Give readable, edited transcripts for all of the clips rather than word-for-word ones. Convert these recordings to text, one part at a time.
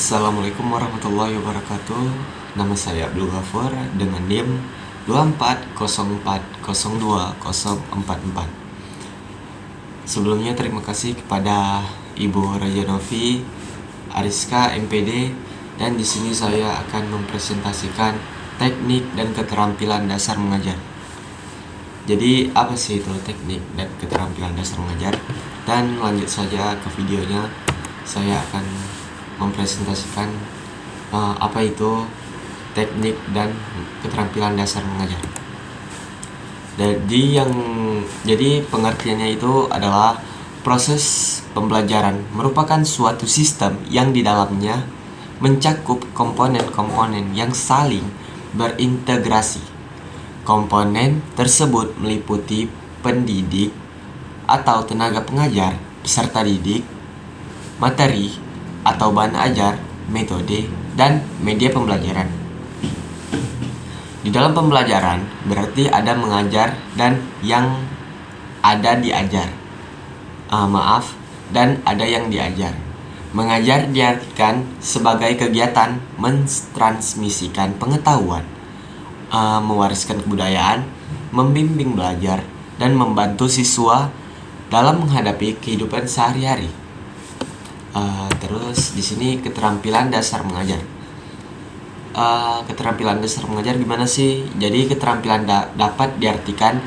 Assalamualaikum warahmatullahi wabarakatuh. Nama saya Abdul Ghafur dengan NIM 2404020044. Sebelumnya terima kasih kepada Ibu Raja Novi, Ariska MPD, dan di sini saya akan mempresentasikan teknik dan keterampilan dasar mengajar. Jadi apa sih itu teknik dan keterampilan dasar mengajar? Dan lanjut saja ke videonya. Saya akan mempresentasikan apa itu teknik dan keterampilan dasar mengajar. Jadi pengertiannya itu adalah proses pembelajaran merupakan suatu sistem yang di dalamnya mencakup komponen-komponen yang saling berintegrasi. Komponen tersebut meliputi pendidik atau tenaga pengajar, peserta didik, materi atau bahan ajar, metode, dan media pembelajaran. Di dalam pembelajaran berarti ada mengajar dan yang ada diajar. Dan ada yang diajar. Mengajar diartikan sebagai kegiatan mentransmisikan pengetahuan, mewariskan kebudayaan, membimbing belajar, dan membantu siswa dalam menghadapi kehidupan sehari-hari. Terus di sini keterampilan dasar mengajar. Keterampilan dasar mengajar gimana sih? Jadi keterampilan dapat diartikan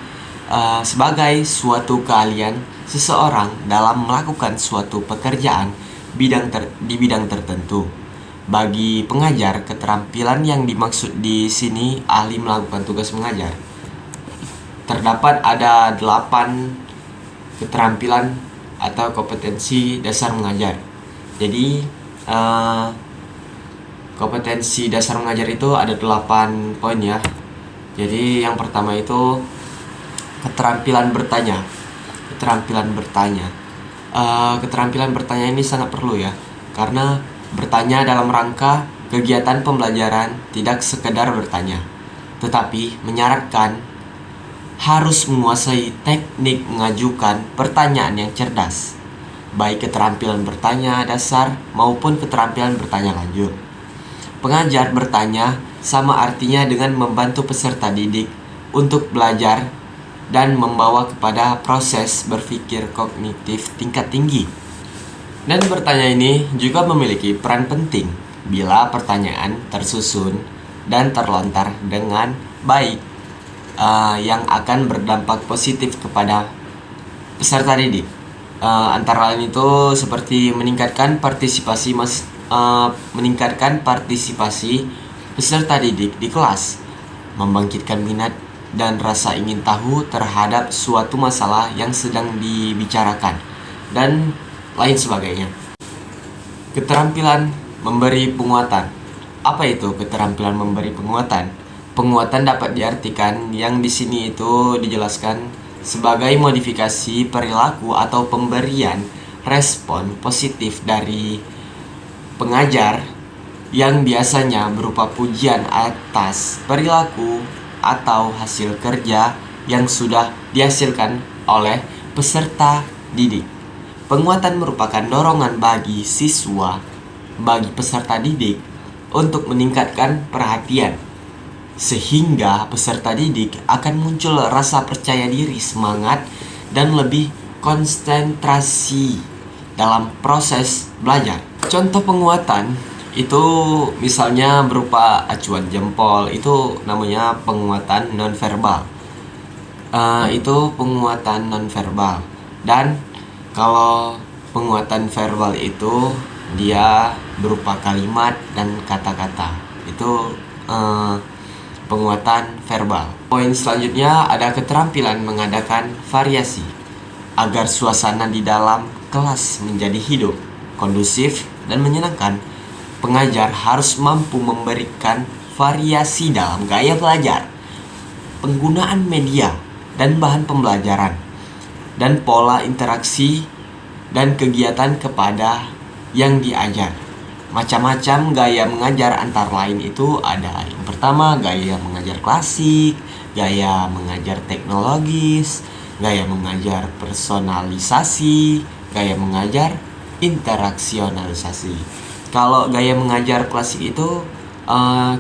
sebagai suatu keahlian seseorang dalam melakukan suatu pekerjaan di bidang tertentu. Bagi pengajar, keterampilan yang dimaksud di sini ahli melakukan tugas mengajar. Terdapat ada 8 keterampilan atau kompetensi dasar mengajar. Jadi kompetensi dasar mengajar itu ada 8 poin ya. Jadi yang pertama itu keterampilan bertanya. Keterampilan bertanya ini sangat perlu ya, karena bertanya dalam rangka kegiatan pembelajaran tidak sekedar bertanya, tetapi menyarankan harus menguasai teknik mengajukan pertanyaan yang cerdas, baik keterampilan bertanya dasar maupun keterampilan bertanya lanjut. Pengajar bertanya sama artinya dengan membantu peserta didik untuk belajar dan membawa kepada proses berpikir kognitif tingkat tinggi. Dan bertanya ini juga memiliki peran penting bila pertanyaan tersusun dan terlontar dengan baik, yang akan berdampak positif kepada peserta didik. Antara lain itu seperti meningkatkan partisipasi peserta didik di kelas, membangkitkan minat dan rasa ingin tahu terhadap suatu masalah yang sedang dibicarakan, dan lain sebagainya. Keterampilan memberi penguatan. Apa itu keterampilan memberi penguatan? Penguatan dapat diartikan yang di sini itu dijelaskan sebagai modifikasi perilaku atau pemberian respon positif dari pengajar yang biasanya berupa pujian atas perilaku atau hasil kerja yang sudah dihasilkan oleh peserta didik. Penguatan merupakan dorongan bagi peserta didik untuk meningkatkan perhatian, sehingga peserta didik akan muncul rasa percaya diri, semangat, dan lebih konsentrasi dalam proses belajar. Contoh penguatan itu misalnya berupa acuan jempol, itu namanya penguatan nonverbal. Itu penguatan nonverbal. Dan kalau penguatan verbal itu dia berupa kalimat dan kata-kata. Itu penguatan verbal. Poin selanjutnya ada keterampilan mengadakan variasi agar suasana di dalam kelas menjadi hidup, kondusif, dan menyenangkan. Pengajar harus mampu memberikan variasi dalam gaya belajar, penggunaan media dan bahan pembelajaran, dan pola interaksi dan kegiatan kepada yang diajar. Macam-macam gaya mengajar antara lain itu ada. Yang pertama, gaya mengajar klasik, gaya mengajar teknologis, gaya mengajar personalisasi, gaya mengajar interaksionalisasi. Kalau gaya mengajar klasik itu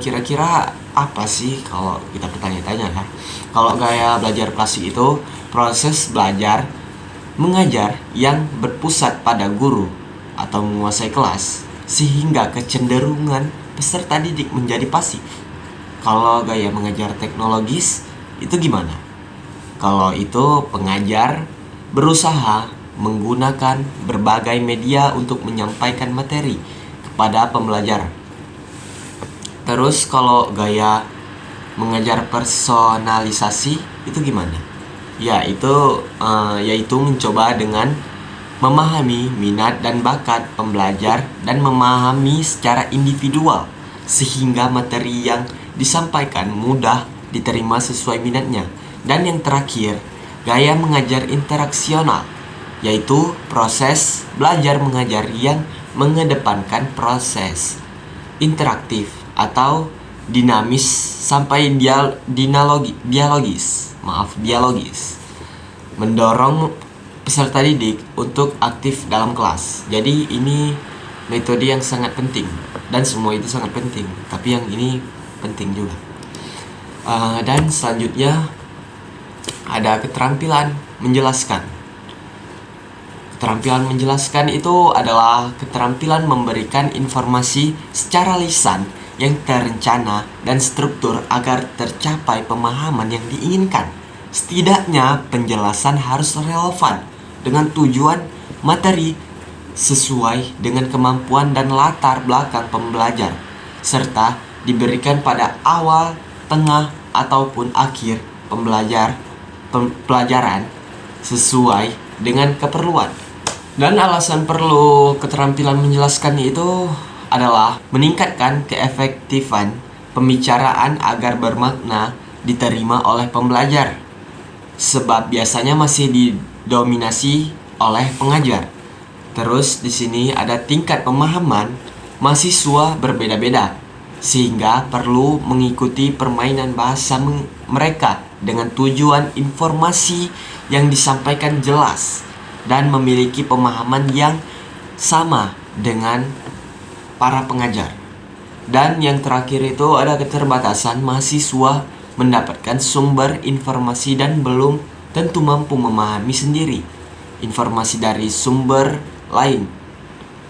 kira-kira apa sih kalau kita bertanya-tanya kan? Kalau gaya belajar klasik itu proses belajar mengajar yang berpusat pada guru atau menguasai kelas sehingga kecenderungan peserta didik menjadi pasif. Kalau gaya mengajar teknologis itu gimana? Kalau itu pengajar berusaha menggunakan berbagai media untuk menyampaikan materi kepada pembelajar. Terus kalau gaya mengajar personalisasi itu gimana? Yaitu mencoba dengan memahami minat dan bakat pembelajar dan memahami secara individual sehingga materi yang disampaikan mudah diterima sesuai minatnya. Dan yang terakhir, gaya mengajar interaksional, yaitu proses belajar mengajar yang mengedepankan proses interaktif atau dinamis sampai dialogis, mendorong peserta didik untuk aktif dalam kelas. Jadi ini metode yang sangat penting dan semua itu sangat penting, tapi yang ini penting juga. Dan selanjutnya ada keterampilan menjelaskan. Keterampilan menjelaskan itu adalah keterampilan memberikan informasi secara lisan yang terencana dan struktur agar tercapai pemahaman yang diinginkan. Setidaknya penjelasan harus relevan dengan tujuan materi sesuai dengan kemampuan dan latar belakang pembelajar, serta diberikan pada awal, tengah, ataupun akhir pembelajaran sesuai dengan keperluan. Dan alasan perlu keterampilan menjelaskan itu adalah meningkatkan keefektifan pembicaraan agar bermakna diterima oleh pembelajar, sebab biasanya masih didominasi oleh pengajar. Terus di sini ada tingkat pemahaman mahasiswa berbeda-beda, sehingga perlu mengikuti permainan bahasa mereka dengan tujuan informasi yang disampaikan jelas dan memiliki pemahaman yang sama dengan para pengajar. Dan yang terakhir itu ada keterbatasan mahasiswa mendapatkan sumber informasi dan belum tentu mampu memahami sendiri informasi dari sumber lain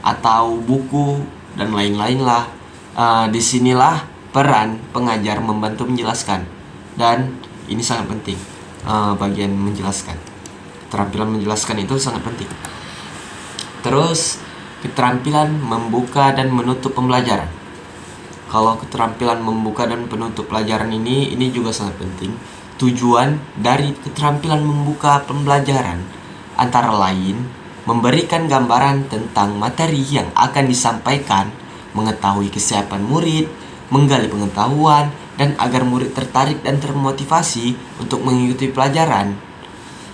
atau buku dan lain-lain lah. Disinilah peran pengajar membantu menjelaskan, dan ini sangat penting. Bagian menjelaskan, keterampilan menjelaskan itu sangat penting. Terus keterampilan membuka dan menutup pembelajaran. Kalau keterampilan membuka dan penutup pelajaran ini juga sangat penting. Tujuan dari keterampilan membuka pembelajaran antara lain memberikan gambaran tentang materi yang akan disampaikan, mengetahui kesiapan murid, menggali pengetahuan, dan agar murid tertarik dan termotivasi untuk mengikuti pelajaran.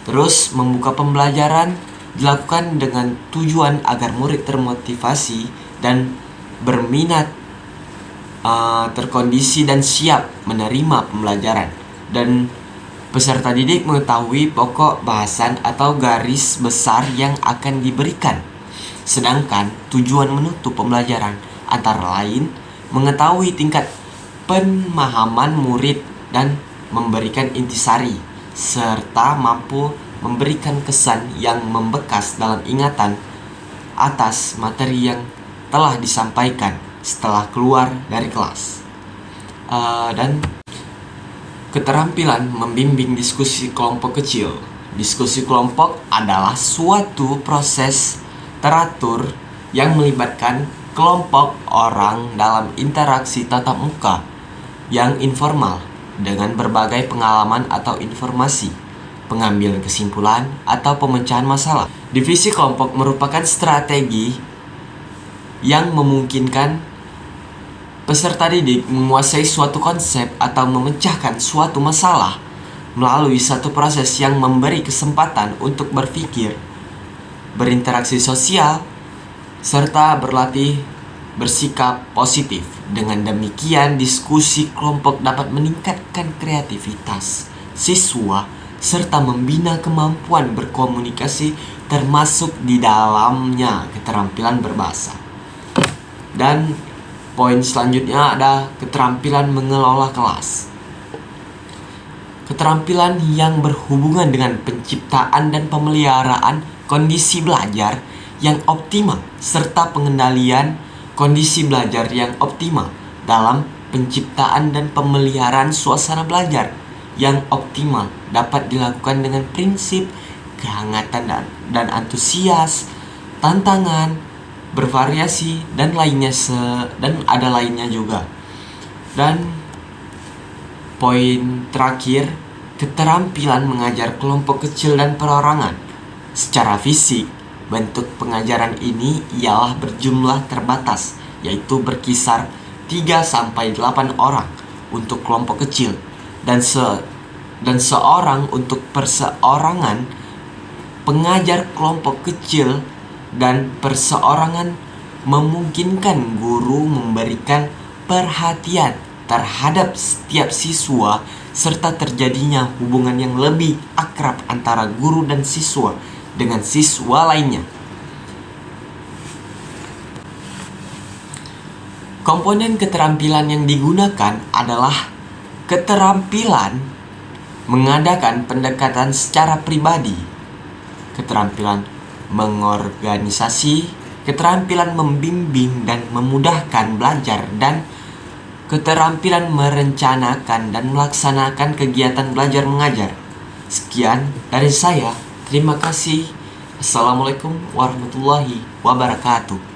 Terus membuka pembelajaran dilakukan dengan tujuan agar murid termotivasi dan berminat, terkondisi dan siap menerima pembelajaran, dan peserta didik mengetahui pokok bahasan atau garis besar yang akan diberikan. Sedangkan tujuan menutup pembelajaran antara lain mengetahui tingkat pemahaman murid dan memberikan intisari, serta mampu memberikan kesan yang membekas dalam ingatan atas materi yang telah disampaikan setelah keluar dari kelas. Dan keterampilan membimbing diskusi kelompok kecil. Diskusi kelompok adalah suatu proses teratur yang melibatkan kelompok orang dalam interaksi tatap muka yang informal dengan berbagai pengalaman atau informasi, pengambilan kesimpulan, atau pemecahan masalah. Divisi kelompok merupakan strategi yang memungkinkan peserta didik menguasai suatu konsep atau memecahkan suatu masalah melalui satu proses yang memberi kesempatan untuk berpikir, berinteraksi sosial, serta berlatih bersikap positif. Dengan demikian, diskusi kelompok dapat meningkatkan kreativitas siswa serta membina kemampuan berkomunikasi, termasuk di dalamnya keterampilan berbahasa. Dan poin selanjutnya ada keterampilan mengelola kelas. Keterampilan yang berhubungan dengan penciptaan dan pemeliharaan kondisi belajar yang optimal serta pengendalian kondisi belajar yang optimal dalam penciptaan dan pemeliharaan suasana belajar yang optimal dapat dilakukan dengan prinsip kehangatan dan antusias, tantangan, bervariasi dan lainnya dan ada lainnya juga. Dan poin terakhir, keterampilan mengajar kelompok kecil dan perorangan. Secara fisik, bentuk pengajaran ini ialah berjumlah terbatas, yaitu berkisar 3-8 orang untuk kelompok kecil dan seorang untuk perseorangan. Pengajar kelompok kecil dan perseorangan memungkinkan guru memberikan perhatian terhadap setiap siswa serta terjadinya hubungan yang lebih akrab antara guru dan siswa dengan siswa lainnya. Komponen keterampilan yang digunakan adalah keterampilan mengadakan pendekatan secara pribadi, keterampilan mengorganisasi, keterampilan membimbing dan memudahkan belajar, dan keterampilan merencanakan dan melaksanakan kegiatan belajar mengajar. Sekian dari saya. Terima kasih. Assalamualaikum warahmatullahi wabarakatuh.